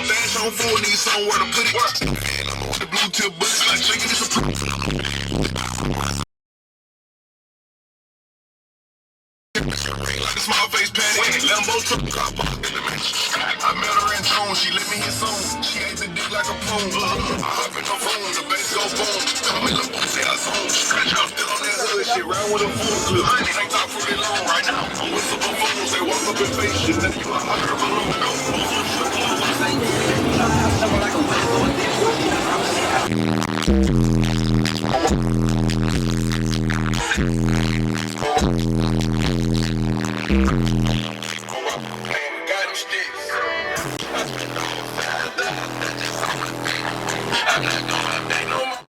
Dash on full, need somewhere to put it. The blue tip, but like shaking this a like a small face patty. Lambo truck, I met her in June, she let me hit song. She ate the dick like a prune. I hop in the phone, the bass go boom. Tell me look, say I zone. Scratch out still on that hood, shit round with a full clip. Honey, ain't talk for me long right now. I'm with some buffoons, they walk up in face shit. Then you like, I heard a balloon go. I'm not going back no more.